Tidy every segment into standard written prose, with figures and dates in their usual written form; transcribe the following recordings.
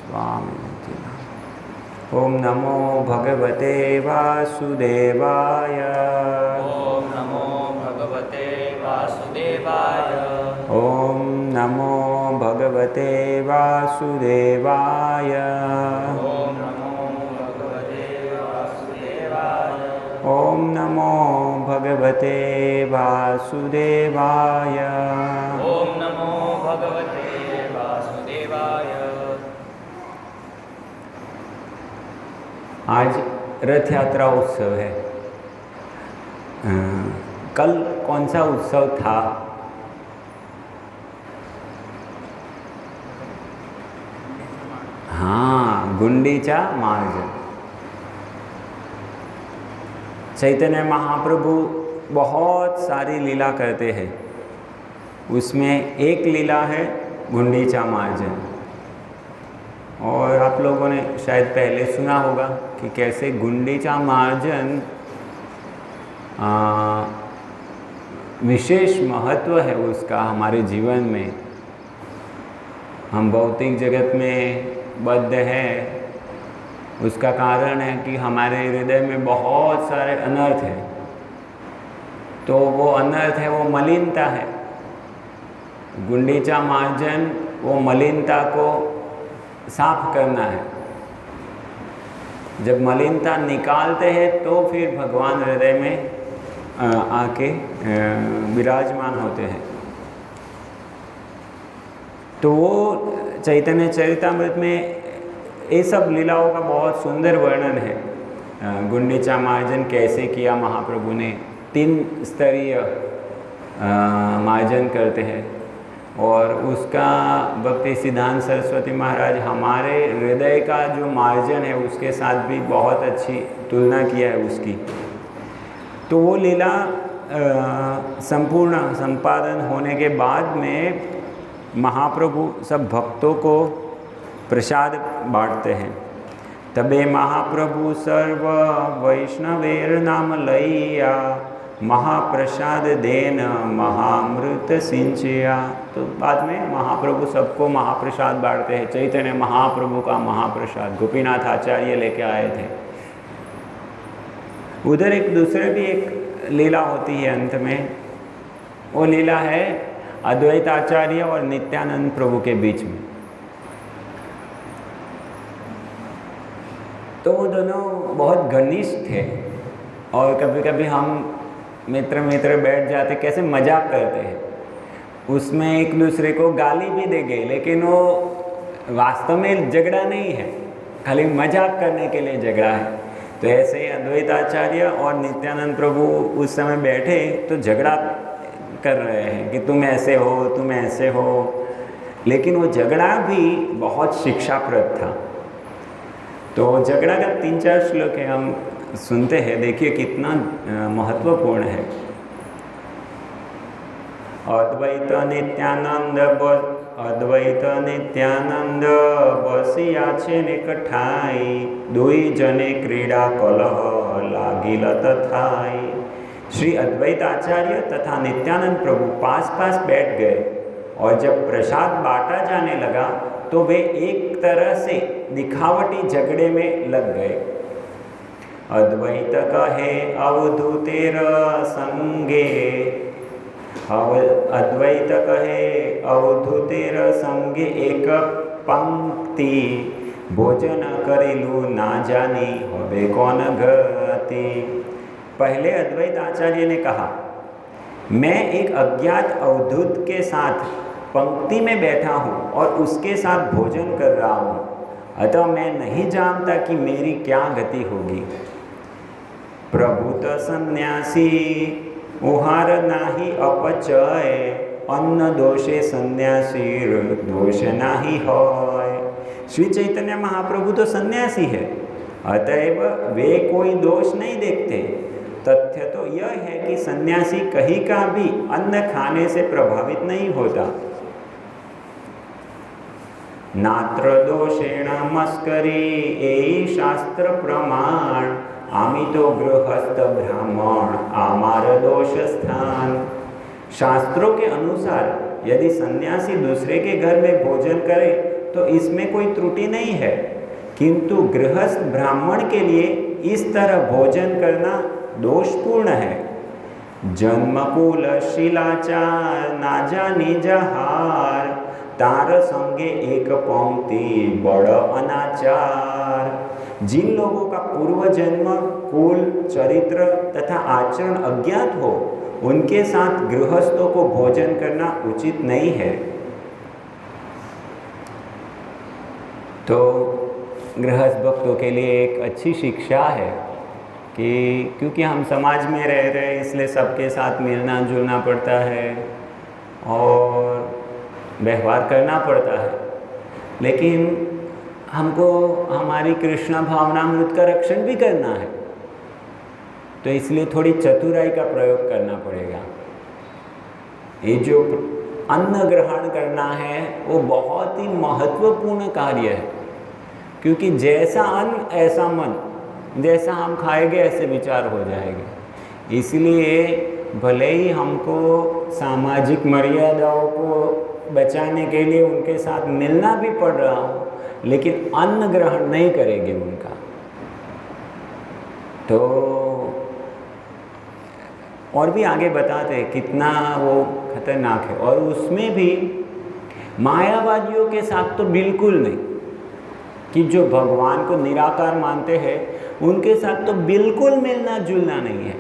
स्वामी। ओम नमो भगवते वासुदेवाय। ओम नमो भगवते वासुदेवाय। ओम नमो भगवते वासुदेवाय। ओम नमो भगवते वासुदेवाय। ओम नमो भगवते वासुदेवाय। ओम नमो भगवते वासुदेवाय। आज रथ यात्रा उत्सव है। कल कौन सा उत्सव था? हाँ, गुंडीचा मार्जन। चैतन्य महाप्रभु बहुत सारी लीला करते हैं, उसमें एक लीला है गुंडीचा मार्जन। और आप लोगों ने शायद पहले सुना होगा कि कैसे गुंडीचा मार्जन विशेष महत्व है उसका हमारे जीवन में। हम भौतिक जगत में बद्ध हैं, उसका कारण है कि हमारे हृदय में बहुत सारे अनर्थ हैं। तो वो अनर्थ है, वो मलिनता है। गुंडीचा मार्जन वो मलिनता को साफ करना है। जब मलिनता निकालते हैं तो फिर भगवान हृदय में आके विराजमान होते हैं। तो वो चैतन्य चरितामृत में ये सब लीलाओं का बहुत सुंदर वर्णन है। गुंडीचा मार्जन कैसे किया महाप्रभु ने, 3 स्तरीय मार्जन करते हैं। और उसका भक्ति सिद्धांत सरस्वती महाराज हमारे हृदय का जो मार्जन है उसके साथ भी बहुत अच्छी तुलना किया है उसकी। तो वो लीला संपूर्ण संपादन होने के बाद में महाप्रभु सब भक्तों को प्रसाद बांटते हैं। तबे महाप्रभु सर्व वैष्णवेर नाम लैया, महाप्रसाद देन महामृत सिंचिया। तो बाद में महाप्रभु सबको महाप्रसाद बांटते हैं। चैतन्य महाप्रभु का महाप्रसाद गोपीनाथ आचार्य लेके आए थे। उधर एक दूसरे भी एक लीला होती है अंत में। वो लीला है अद्वैत आचार्य और नित्यानंद प्रभु के बीच में। तो वो दोनों बहुत घनिष्ठ थे और कभी कभी हम मित्र बैठ जाते, कैसे मजाक करते हैं। उसमें एक दूसरे को गाली भी देंगे, लेकिन वो वास्तव में झगड़ा नहीं है, खाली मजाक करने के लिए झगड़ा है। तो ऐसे ही अद्वैत आचार्य और नित्यानंद प्रभु उस समय बैठे तो झगड़ा कर रहे हैं कि तुम ऐसे हो, तुम ऐसे हो। लेकिन वो झगड़ा भी बहुत शिक्षाप्रद था। तो झगड़ा का 3-4 श्लोक है, हम सुनते हैं, देखिए कितना महत्वपूर्ण है। अद्वैत नित्यानंद बसिया छे निकठाई, दुई जने क्रीड़ा कलह लागिल तथाई। श्री अद्वैत आचार्य तथा नित्यानंद प्रभु पास पास बैठ गए और जब प्रसाद बांटा जाने लगा तो वे एक तरह से दिखावटी झगड़े में लग गए। अद्वैत कहे अवधूतेर संगे, अद्वैत कहे अवधूतेर संगे एक पंक्ति, भोजन करेलू ना जानी होबे कौन गति। पहले अद्वैत आचार्य ने कहा, मैं एक अज्ञात अवधूत के साथ पंक्ति में बैठा हूँ और उसके साथ भोजन कर रहा हूँ, अतः मैं नहीं जानता कि मेरी क्या गति होगी। प्रभुत सन्यासी उहार नाही अपचय, अन्न दोषे सन्यासी दोष नाही होय। श्री चैतन्य महाप्रभु तो सन्यासी है, अतएव वे कोई दोष नहीं देखते। तथ्य तो यह है कि सन्यासी कहीं का भी अन्न खाने से प्रभावित नहीं होता। नात्र दोषेण मस्करी एई शास्त्र प्रमाण, आमी तो गृहस्थ ब्राह्मण आमार दोष स्थान। शास्त्रों के अनुसार यदि सन्यासी दूसरे के घर में भोजन करे तो इसमें कोई त्रुटि नहीं है, किंतु गृहस्थ ब्राह्मण के लिए इस तरह भोजन करना दोषपूर्ण है। जन्मकुल शिलाचार ना जानी जहार, तार संगे एक पंक्ति बड़ अनाचार। जिन लोगों का पूर्व जन्म, कुल, चरित्र तथा आचरण अज्ञात हो, उनके साथ गृहस्थों को भोजन करना उचित नहीं है। तो गृहस्थ भक्तों के लिए एक अच्छी शिक्षा है कि क्योंकि हम समाज में रह रहे हैं, इसलिए सबके साथ मिलना जुलना पड़ता है और व्यवहार करना पड़ता है, लेकिन हमको हमारी कृष्ण भावनामृत का रक्षण भी करना है, तो इसलिए थोड़ी चतुराई का प्रयोग करना पड़ेगा। ये जो अन्न ग्रहण करना है वो बहुत ही महत्वपूर्ण कार्य है, क्योंकि जैसा अन्न ऐसा मन, जैसा हम खाएंगे ऐसे विचार हो जाएंगे। इसलिए भले ही हमको सामाजिक मर्यादाओं को बचाने के लिए उनके साथ मिलना भी पड़ रहा हो, लेकिन अन्न ग्रहण नहीं करेंगे उनका, तो और भी आगे बताते हैं कितना वो खतरनाक है। और उसमें भी मायावादियों के साथ तो बिल्कुल नहीं, कि जो भगवान को निराकार मानते हैं उनके साथ तो बिल्कुल मिलना जुलना नहीं है।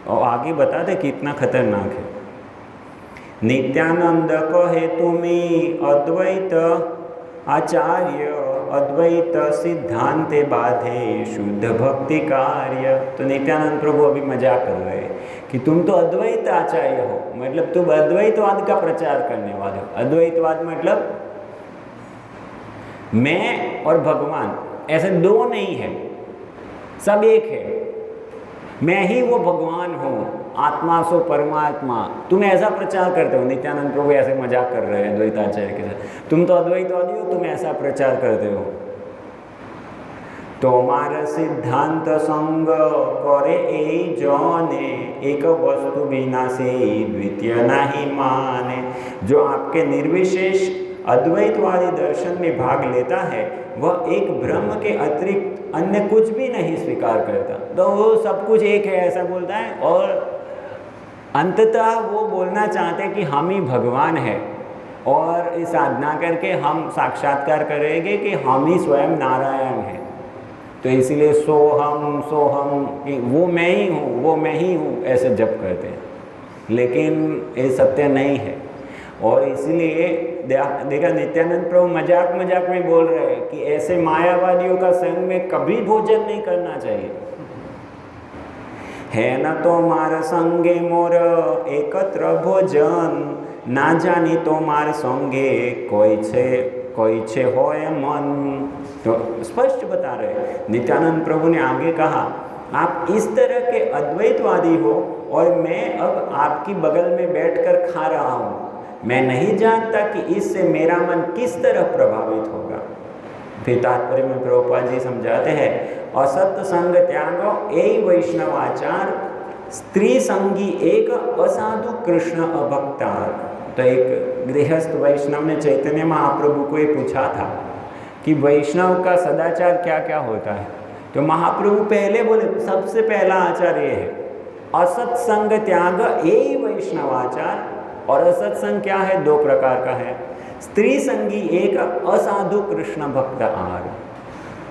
और आगे बताते कितना खतरनाक है। नित्यानंद कहे तुम्हें अद्वैत आचार्य, अद्वैत सिद्धांते बाधे शुद्ध भक्ति कार्य। तो नित्यानंद प्रभु अभी मजाक कर रहे हैं कि तुम तो अद्वैत आचार्य हो, मतलब तुम अद्वैतवाद का प्रचार करने वाले हो। अद्वैतवाद मतलब मैं और भगवान ऐसे दो नहीं है, सब एक है। मैं ही वो भगवान हूँ, आत्मा सो परमात्मा। तुम ऐसा प्रचार करते हो। नित्यानंद प्रभु ऐसे मजाक कर रहे हैं द्वैताचार्य के साथ। तुम तो अद्वैतवादी हो, तुम ऐसा प्रचार करते हो। तोमार सिद्धांत संग करे ए जाने, एक वस्तु बिना से द्वितीय नहीं माने। जो आपके निर्विशेष अद्वैतवादी दर्शन में भाग लेता है वह एक ब्रह्म के अतिरिक्त अन्य कुछ भी नहीं स्वीकार करता। तो वो सब कुछ एक है ऐसा बोलता है, और अंततः वो बोलना चाहते हैं कि हम ही भगवान हैं, और इस साधना करके हम साक्षात्कार करेंगे कि हम ही स्वयं नारायण हैं। तो इसीलिए सोहम सोहम, वो मैं ही हूँ, वो मैं ही हूँ, ऐसे जप करते हैं। लेकिन ये सत्य नहीं है। और इसलिए देखा नित्यानंद प्रभु मजाक मजाक में बोल रहे हैं कि ऐसे मायावादियों का संग में कभी भोजन नहीं करना चाहिए। है न तो मार संगे मोर एकत्र भोजन, ना जानी तो मार संगे कोई छे होए मन। तो स्पष्ट बता रहे नित्यानंद प्रभु ने आगे कहा, आप इस तरह के अद्वैतवादी हो और मैं अब आपकी बगल में बैठकर खा रहा हूँ। मैं नहीं जानता कि इससे मेरा मन किस तरह प्रभावित होगा। फिर तात्पर्य में प्रभुपाद जी समझाते हैं, असत संग त्याग ए वैष्णवाचार, स्त्री संगी एक असाधु कृष्ण अभक्तार। तो एक गृहस्थ वैष्णव ने चैतन्य महाप्रभु को ये पूछा था कि वैष्णव का सदाचार क्या क्या होता है। तो महाप्रभु पहले बोले सबसे पहला आचार ये है, असत संग त्याग ए वैष्णवाचार। और असत्संग क्या है? दो प्रकार का है। स्त्री संगी एक असाधु कृष्ण भक्त आर।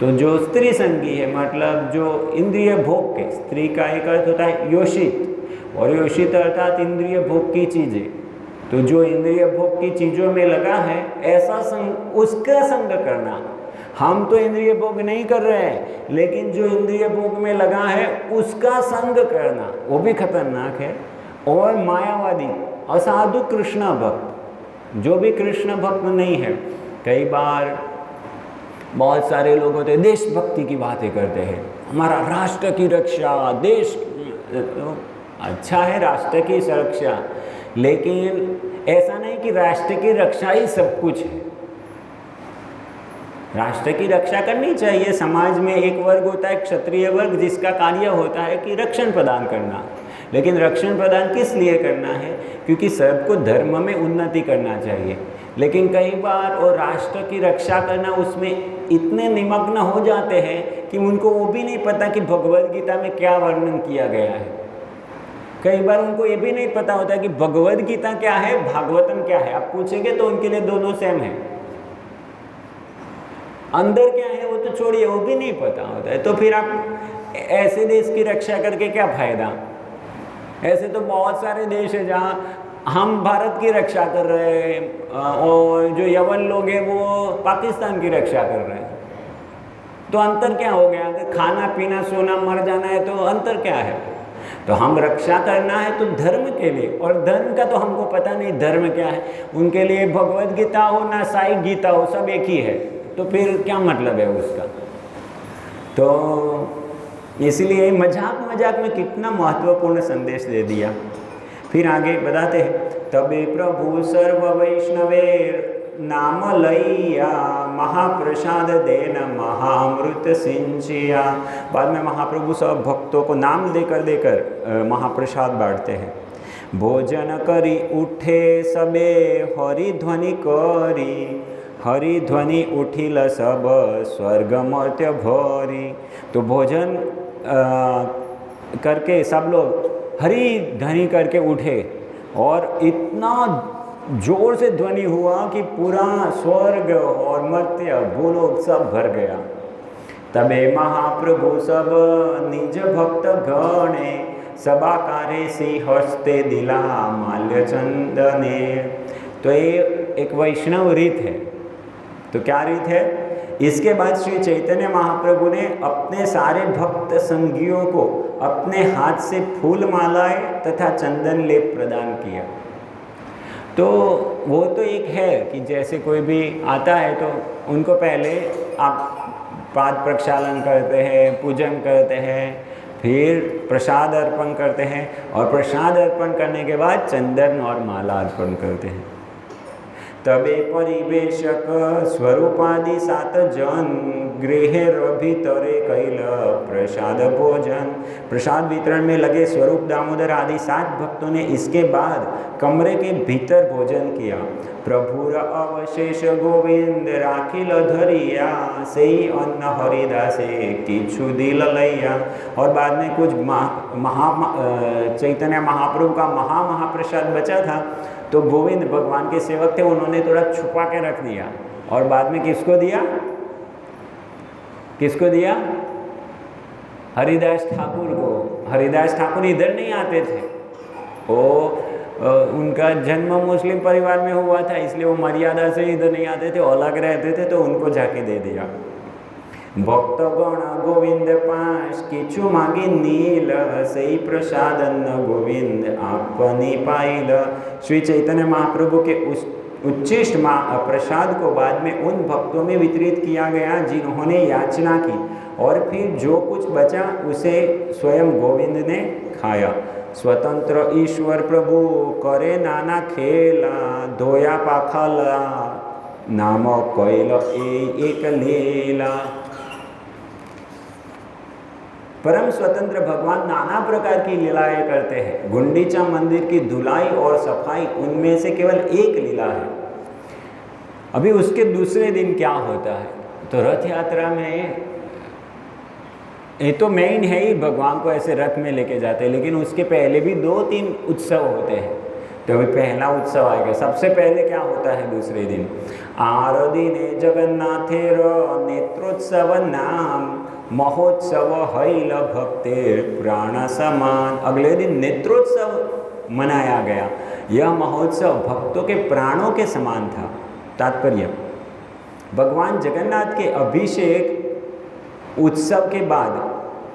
तो जो स्त्री संगी है मतलब जो इंद्रिय भोग के, स्त्री का एक अर्थ होता है योषित, और योषित अर्थात इंद्रिय भोग की चीज़ें। तो जो इंद्रिय भोग की चीज़ों में लगा है ऐसा संग, उसका संग करना। हम तो इंद्रिय भोग नहीं कर रहे हैं, लेकिन जो इंद्रिय भोग में लगा है उसका संग करना वो भी खतरनाक है। और मायावादी असाधु कृष्ण भक्त, जो भी कृष्ण भक्त नहीं है। कई बार बहुत सारे लोग होते हैं देशभक्ति की बातें करते हैं, हमारा राष्ट्र की रक्षा, देश अच्छा है राष्ट्र की सुरक्षा, लेकिन ऐसा नहीं कि राष्ट्र की रक्षा ही सब कुछ है। राष्ट्र की रक्षा करनी चाहिए। समाज में एक वर्ग होता है क्षत्रिय वर्ग, जिसका कार्य होता है कि रक्षण प्रदान करना। लेकिन रक्षण प्रदान किस लिए करना है? क्योंकि सबको धर्म में उन्नति करना चाहिए। लेकिन कई बार वो राष्ट्र की रक्षा करना उसमें इतने निमग्न हो जाते हैं कि उनको वो भी नहीं पता कि भगवद गीता में क्या वर्णन किया गया है। कई बार उनको ये भी नहीं पता होता कि भगवद गीता क्या है, भागवतम क्या है। आप पूछेंगे तो उनके लिए दोनों सेम है। अंदर क्या है वो तो छोड़िए, वो भी नहीं पता होता है। तो फिर आप ऐसे देश की रक्षा करके क्या फायदा। ऐसे तो बहुत सारे देश है जहाँ हम भारत की रक्षा कर रहे हैं और जो यवन लोग हैं वो पाकिस्तान की रक्षा कर रहे हैं। तो अंतर क्या हो गया? अगर खाना पीना सोना मर जाना है तो अंतर क्या है? तो हम रक्षा करना है तो धर्म के लिए, और धर्म का तो हमको पता नहीं धर्म क्या है। उनके लिए भगवद गीता हो ना साई गीता हो, सब एक ही है। तो फिर क्या मतलब है उसका? तो इसलिए मजाक मजाक में कितना महत्वपूर्ण संदेश दे दिया। फिर आगे बताते हैं, तबे प्रभु सर्व वैष्णवेर नाम लैया महाप्रसाद देन महाअमृत सिंचिया। बाद में महाप्रभु सब भक्तों को नाम देकर महाप्रसाद बांटते हैं। भोजन करी उठे सबे हरि ध्वनि करी, हरि ध्वनि उठिल सब स्वर्ग मर्त्य भरी। तो भोजन करके सब लोग हरि ध्वनि करके उठे और इतना जोर से ध्वनि हुआ कि पूरा स्वर्ग और मर्त्य भूलोक सब भर गया। तबे महाप्रभु सब निज भक्त गणे, सबाकारे सी हस्ते दिला माल्य चंदने। तो ये एक वैष्णव रीत है। तो क्या रीत है? इसके बाद श्री चैतन्य महाप्रभु ने अपने सारे भक्त संगियों को अपने हाथ से फूल मालाएं तथा चंदन लेप प्रदान किया। तो वो तो एक है कि जैसे कोई भी आता है तो उनको पहले आप पाद प्रक्षालन करते हैं, पूजन करते हैं, फिर प्रसाद अर्पण करते हैं और प्रसाद अर्पण करने के बाद चंदन और माला अर्पण करते हैं। तबे परिवेशक स्वरूपादि 7 जन गृहे भीतरे कैल प्रसाद भोजन। प्रसाद वितरण में लगे स्वरूप दामोदर आदि 7 भक्तों ने इसके बाद कमरे के भीतर भोजन किया। प्रभुर अवशेष गोविंद राखिल धरिया, सही अन्न हरिदासे किछु दिल लैया। और बाद में कुछ चैतन्य महाप्रभु का महाप्रसाद बचा था तो गोविंद भगवान के सेवक थे, उन्होंने थोड़ा छुपा के रख दिया और बाद में किसको दिया? किसको दिया? हरिदास ठाकुर को। हरिदास ठाकुर इधर नहीं आते थे, वो उनका जन्म मुस्लिम परिवार में हुआ था, इसलिए वो मर्यादा से इधर नहीं आते थे, अलग रहते थे, तो उनको जाके दे दिया। भक्तगण गोविंद पास किछु मांगी नील, सही प्रसादन गोविंद आपनी पाइल। श्री चैतन्य महाप्रभु के उच्चिष्ट प्रसाद को बाद में उन भक्तों में वितरित किया गया जिन्होंने याचना की, और फिर जो कुछ बचा उसे स्वयं गोविंद ने खाया। स्वतंत्र ईश्वर प्रभु करे नाना खेला, धोया पाखाला नाम कैल एक लीला। परम स्वतंत्र भगवान नाना प्रकार की लीलाएं करते हैं। गुंडीचा मंदिर की धुलाई और सफाई उनमें से केवल एक लीला है। अभी उसके दूसरे दिन क्या होता है? तो रथ यात्रा में ये तो मेन है ही, भगवान को ऐसे रथ में लेके जाते हैं, लेकिन उसके पहले भी 2-3 उत्सव होते हैं। तो अभी पहला उत्सव आएगा। सबसे पहले क्या होता है दूसरे दिन? आरदिने जगन्नाथेर नेत्रोत्सव नाम, महोत्सव हैल भक्तेर प्राण समान। अगले दिन नेत्रोत्सव मनाया गया। यह महोत्सव भक्तों के प्राणों के समान था। तात्पर्य, भगवान जगन्नाथ के अभिषेक उत्सव के बाद,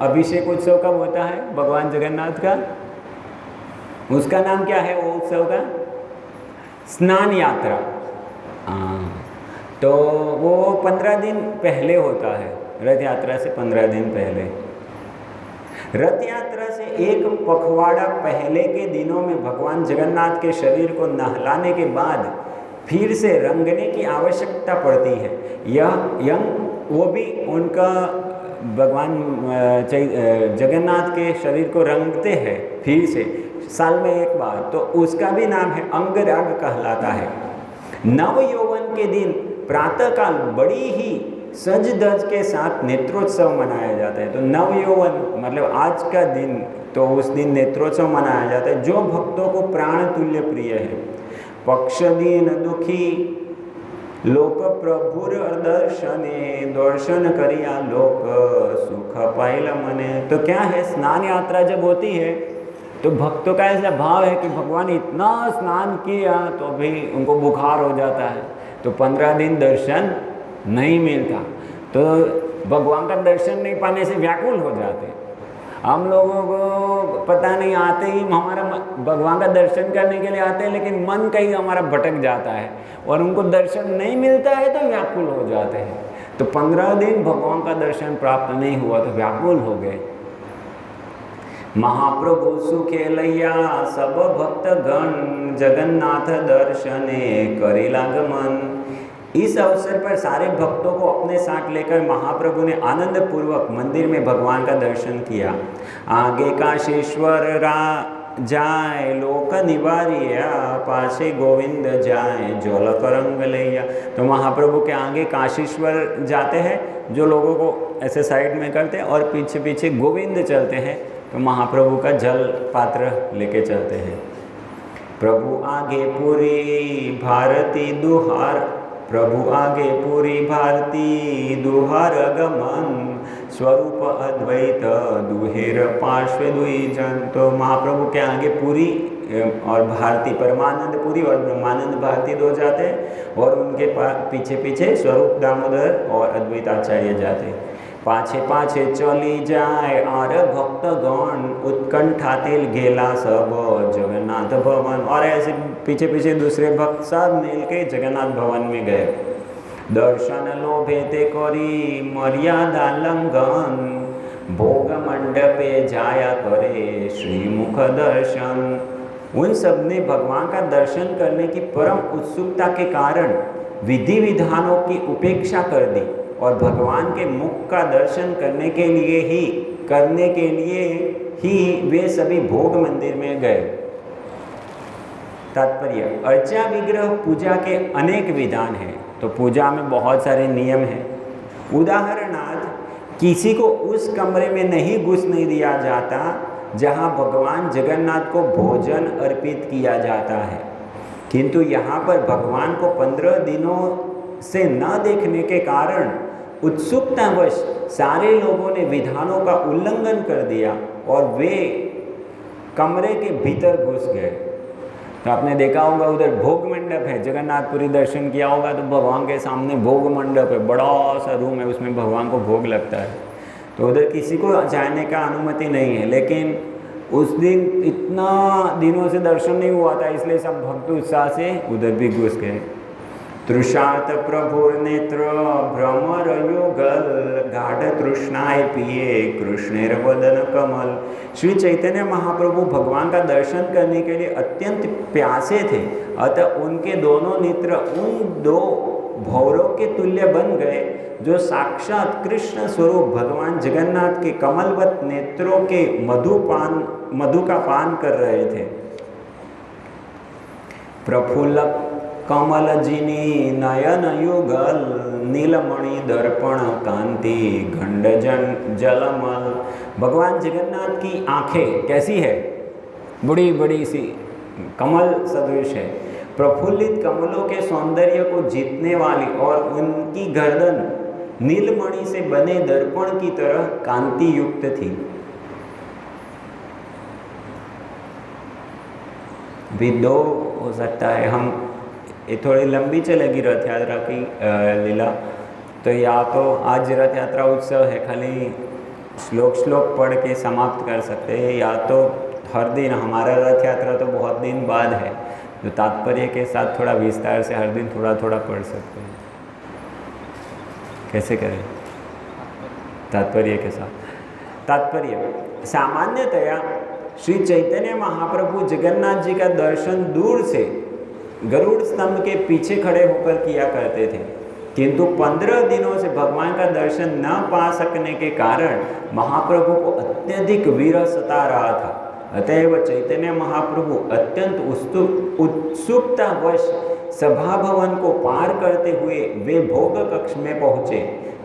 अभिषेक उत्सव कब होता है भगवान जगन्नाथ का? उसका नाम क्या है वो उत्सव का? स्नान यात्रा। तो वो 15 दिन पहले होता है, रथ यात्रा से 15 दिन पहले। रथ यात्रा से एक पखवाड़ा पहले के दिनों में भगवान जगन्नाथ के शरीर को नहलाने के बाद फिर से रंगने की आवश्यकता पड़ती है। यह वो भी उनका भगवान जगन्नाथ के शरीर को रंगते हैं फिर से साल में एक बार, तो उसका भी नाम है अंगराग कहलाता है। नव यौवन के दिन प्रातःकाल बड़ी ही सज धज के साथ नेत्रोत्सव मनाया जाता है। तो नव यौवन मतलब आज का दिन, तो उस दिन नेत्रोत्सव मनाया जाता है जो भक्तों को प्राण तुल्य प्रिय है। पक्ष दीन दुखी लोक प्रभुर दर्शने, दर्शन करिया लोक सुख पाइला मने। तो क्या है, स्नान यात्रा जब होती है तो भक्तों का ऐसा भाव है कि भगवान इतना स्नान किया तो भी उनको बुखार हो जाता है, तो 15 दिन दर्शन नहीं मिलता, तो भगवान का दर्शन नहीं पाने से व्याकुल हो जाते। हम लोगों को पता नहीं, आते ही हमारा भगवान का दर्शन करने के लिए आते हैं, लेकिन मन कहीं हमारा भटक जाता है और उनको दर्शन नहीं मिलता है तो व्याकुल हो जाते हैं। तो 15 दिन भगवान का दर्शन प्राप्त नहीं हुआ तो व्याकुल हो गए। महाप्रभु सुखे लैया सब भक्त गण, जगन्नाथ दर्शने करिलागमन। इस अवसर पर सारे भक्तों को अपने साथ लेकर महाप्रभु ने आनंद पूर्वक मंदिर में भगवान का दर्शन किया। आगे काशीश्वर जाए लोक निवारिया, पासे गोविंद जाए जोल करंग लैया। तो महाप्रभु के आगे काशीश्वर जाते हैं जो लोगों को ऐसे साइड में करते हैं, और पीछे पीछे गोविंद चलते हैं, तो महाप्रभु का जल पात्र लेके चलते हैं। प्रभु आगे पूरी भारती दुहार, प्रभु आगे पूरी भारती दुहार गमन, स्वरूप अद्वैत दुहेर पार्श्व द्विजन। तो महाप्रभु के आगे पूरी और भारती, परमानंद पुरी और ब्रह्मानंद भारती दो जाते हैं, और उनके पीछे पीछे स्वरूप दामोदर और अद्वैत आचार्य जाते हैं। पाछे पाछे चली जाए आर भक्त गण, उत्कंठातील गेला सब जगन्नाथ भवन। और ऐसे पीछे पीछे दूसरे भक्त सब मिल के जगन्नाथ भवन में गए। दर्शन लोभे ते करी मर्यादा लंघन, भोग मंडपे जाया करे श्रीमुख दर्शन। उन सब ने भगवान का दर्शन करने की परम उत्सुकता के कारण विधि विधानों की उपेक्षा कर दी और भगवान के मुख का दर्शन करने के लिए ही वे सभी भोग मंदिर में गए। तात्पर्य, अर्चा विग्रह पूजा के अनेक विधान हैं, तो पूजा में बहुत सारे नियम हैं। उदाहरणार्थ, किसी को उस कमरे में नहीं घुसने दिया जाता जहां भगवान जगन्नाथ को भोजन अर्पित किया जाता है, किंतु यहाँ पर भगवान को 15 दिनों से न देखने के कारण उत्सुकतावश सारे लोगों ने विधानों का उल्लंघन कर दिया और वे कमरे के भीतर घुस गए। तो आपने देखा होगा उधर भोग मंडप है, जगन्नाथपुरी दर्शन किया होगा तो भगवान के सामने भोग मंडप है, बड़ा सा रूम है, उसमें भगवान को भोग लगता है। तो उधर किसी को जाने का अनुमति नहीं है, लेकिन उस दिन इतना दिनों से दर्शन नहीं हुआ था, इसलिए सब भक्त उत्साह से उधर भी घुस गए। तृषार्थ प्रभुर नेत्र भ्रमर युगल, गाढ़ तृष्णाए पिए कृष्णेर वदन कमल। श्री चैतन्य महाप्रभु भगवान का दर्शन करने के लिए अत्यंत प्यासे थे, अतः उनके दोनों नेत्र उन दो भौरों के तुल्य बन गए जो साक्षात कृष्ण स्वरूप भगवान जगन्नाथ के कमलवत नेत्रों के मधु का पान कर रहे थे। प्रफुल्ल कमल जिनी नयन युगल, नीलमणि दर्पण कांति घंड जलमल। भगवान जगन्नाथ की आंखें कैसी है? बड़ी बड़ी सी कमल सदृश है, प्रफुल्लित कमलों के सौंदर्य को जीतने वाली, और उनकी गर्दन नीलमणि से बने दर्पण की तरह कांति युक्त थी। भी दो हो सकता है, हम ये थोड़ी लंबी चलेगी रथ यात्रा की लीला, तो या तो आज रथ यात्रा उत्सव है, खाली श्लोक पढ़ के समाप्त कर सकते हैं, या तो हर दिन, हमारा रथ यात्रा तो बहुत दिन बाद है, जो तात्पर्य के साथ थोड़ा विस्तार से हर दिन थोड़ा थोड़ा पढ़ सकते हैं। कैसे करें? तात्पर्य के साथ। तात्पर्य, सामान्यतया श्री चैतन्य महाप्रभु जगन्नाथ जी का दर्शन दूर से गरुड़ स्तंभ के पीछे खड़े होकर किया करते थे, किंतु 15 दिनों से भगवान का दर्शन न पा सकने के कारण महाप्रभु को अत्यधिक विरह सता रहा था। अतएव चैतन्य महाप्रभु अत्यंत उत्सुकतावश सभा भवन को पार करते हुए वे भोग कक्ष में पहुँचे,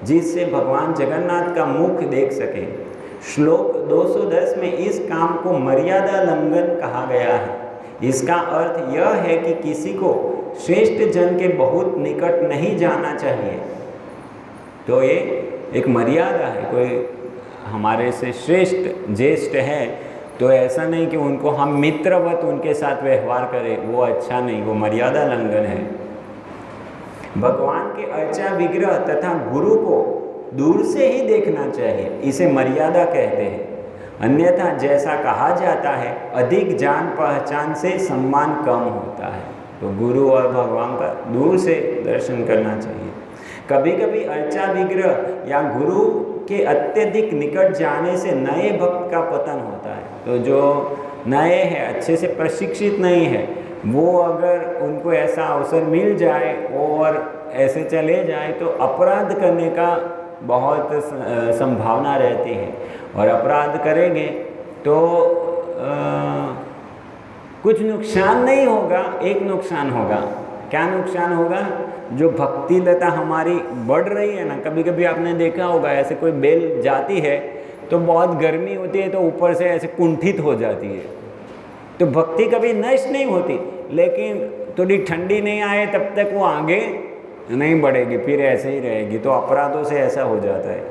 जिससे भगवान जगन्नाथ का मुख देख सके। श्लोक 210 में इस काम को मर्यादा लंघन कहा गया है। इसका अर्थ यह है कि किसी को श्रेष्ठ जन के बहुत निकट नहीं जाना चाहिए। तो ये एक मर्यादा है, कोई हमारे से श्रेष्ठ ज्येष्ठ है तो ऐसा नहीं कि उनको हम मित्रवत उनके साथ व्यवहार करें, वो अच्छा नहीं, वो मर्यादा लंघन है। भगवान के अर्चा विग्रह तथा गुरु को दूर से ही देखना चाहिए, इसे मर्यादा कहते हैं। अन्यथा जैसा कहा जाता है, अधिक जान पहचान से सम्मान कम होता है। तो गुरु और भगवान का दूर से दर्शन करना चाहिए। कभी कभी अर्चा विग्रह या गुरु के अत्यधिक निकट जाने से नए भक्त का पतन होता है। तो जो नए हैं, अच्छे से प्रशिक्षित नहीं है, वो अगर उनको ऐसा अवसर मिल जाए और ऐसे चले जाए तो अपराध करने का बहुत संभावना रहती है। और अपराध करेंगे तो कुछ नुकसान नहीं होगा, एक नुकसान होगा। क्या नुकसान होगा? जो भक्ति लता हमारी बढ़ रही है ना, कभी कभी आपने देखा होगा ऐसे कोई बेल जाती है तो बहुत गर्मी होती है तो ऊपर से ऐसे कुंठित हो जाती है। तो भक्ति कभी नष्ट नहीं होती, लेकिन थोड़ी ठंडी नहीं आए तब तक वो आगे नहीं बढ़ेगी, फिर ऐसे ही रहेगी। तो अपराधों से ऐसा हो जाता है।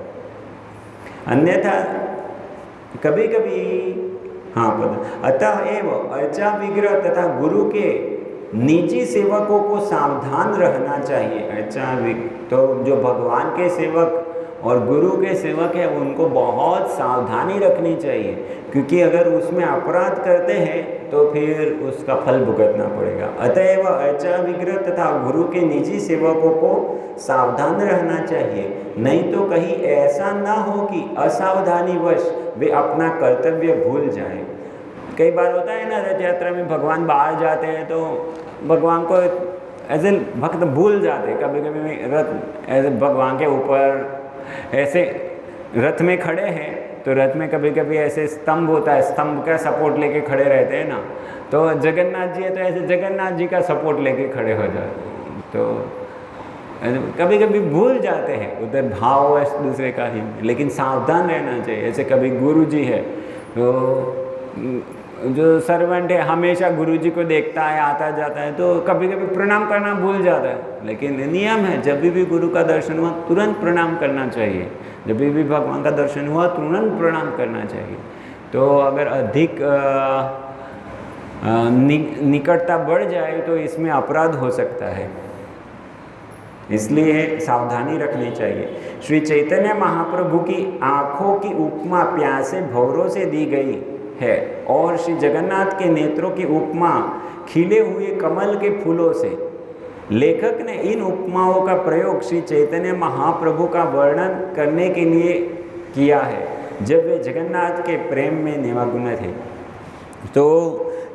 अन्यथा कभी कभी अतः एवं अर्चा विग्रह तथा गुरु के निजी सेवकों को सावधान रहना चाहिए। तो जो भगवान के सेवक और गुरु के सेवक हैं उनको बहुत सावधानी रखनी चाहिए, क्योंकि अगर उसमें अपराध करते हैं तो फिर उसका फल भुगतना पड़ेगा। अतएव अर्चा विग्रह तथा गुरु के निजी सेवकों को सावधान रहना चाहिए, नहीं तो कहीं ऐसा ना हो कि असावधानीवश वे अपना कर्तव्य भूल जाएं। कई बार होता है ना, रथ यात्रा में भगवान बाहर जाते हैं तो भगवान को ऐसे भक्त भूल जाते। कभी कभी रथ ऐसे भगवान के ऊपर ऐसे रथ में खड़े हैं तो रथ में कभी कभी ऐसे स्तंभ होता है, स्तंभ का सपोर्ट लेके खड़े रहते हैं ना, तो जगन्नाथ जी है तो ऐसे जगन्नाथ जी का सपोर्ट लेके खड़े हो जाते हैं। तो कभी कभी भूल जाते हैं, उधर भाव है दूसरे का ही, लेकिन सावधान रहना चाहिए। ऐसे कभी गुरु जी है तो जो सर्वेंट है हमेशा गुरु जी को देखता है, आता जाता है, तो कभी कभी प्रणाम करना भूल जाता है। लेकिन नियम है, जब भी गुरु का दर्शन हुआ तुरंत प्रणाम करना चाहिए, जब भी भगवान का दर्शन हुआ तुरंत प्रणाम करना चाहिए। तो अगर अधिक निकटता बढ़ जाए तो इसमें अपराध हो सकता है, इसलिए सावधानी रखनी चाहिए। श्री चैतन्य महाप्रभु की आँखों की उपमा प्यासे भंवरों से दी गई है और श्री जगन्नाथ के नेत्रों की उपमा खिले हुए कमल के फूलों से। लेखक ने इन उपमाओं का प्रयोग श्री चैतन्य महाप्रभु का वर्णन करने के लिए किया है, जब वे जगन्नाथ के प्रेम में निमग्न थे। तो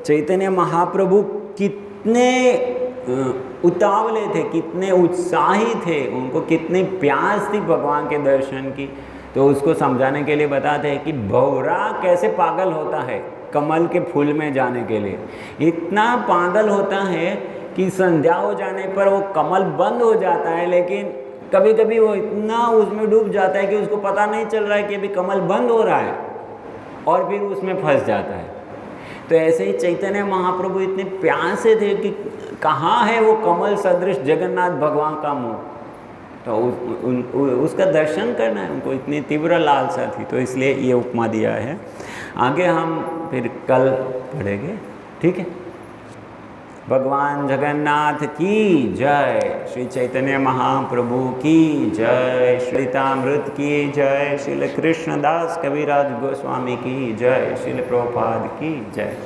चैतन्य महाप्रभु कितने उतावले थे, कितने उत्साही थे, उनको कितनी प्यास थी भगवान के दर्शन की। तो उसको समझाने के लिए बताते हैं कि भंवरा कैसे पागल होता है कमल के फूल में जाने के लिए। इतना पागल होता है कि संध्या हो जाने पर वो कमल बंद हो जाता है, लेकिन कभी कभी वो इतना उसमें डूब जाता है कि उसको पता नहीं चल रहा है कि अभी कमल बंद हो रहा है, और फिर उसमें फंस जाता है। तो ऐसे ही चैतन्य महाप्रभु इतने प्यासे थे कि कहाँ है वो कमल सदृश जगन्नाथ भगवान का मुँह, तो उसका दर्शन करना है, उनको इतनी तीव्र लालसा थी। तो इसलिए ये उपमा दिया है। आगे हम फिर कल पढ़ेंगे, ठीक है। भगवान जगन्नाथ की जय, श्री चैतन्य महाप्रभु की जय, श्रीतामृत की जय, श्रील कृष्णदास कविराज गोस्वामी की जय, श्रील प्रभुपाद की जय।